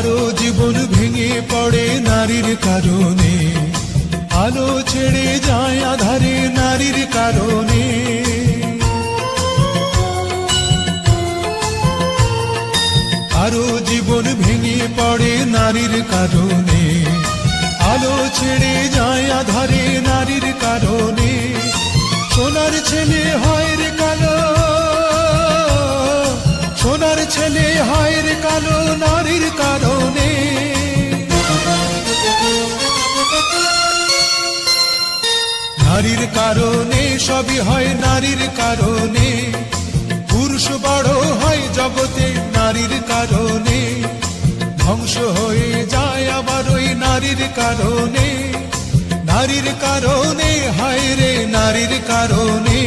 কারো জীবন ভেঙে পড়ে নারীর কারণে, আলো ছেড়ে যায় আধারে নারীর কারণে। কারো জীবন ভেঙে পড়ে নারীর কারণে, আলো ছেড়ে যায় আধারে নারীর কারণে। সোনার ছেলে হয় রে কালো, সোনার ছেলে হয় রে কালো নারীর কারণে। নারীর কারণে সবই হয় নারীর কারণে, পুরুষ বড় হয় জগতে নারীর কারণে, ধ্বংস হয়ে যায় আবার ওই নারীর কারণে। নারীর কারণে হায় রে নারীর কারণে।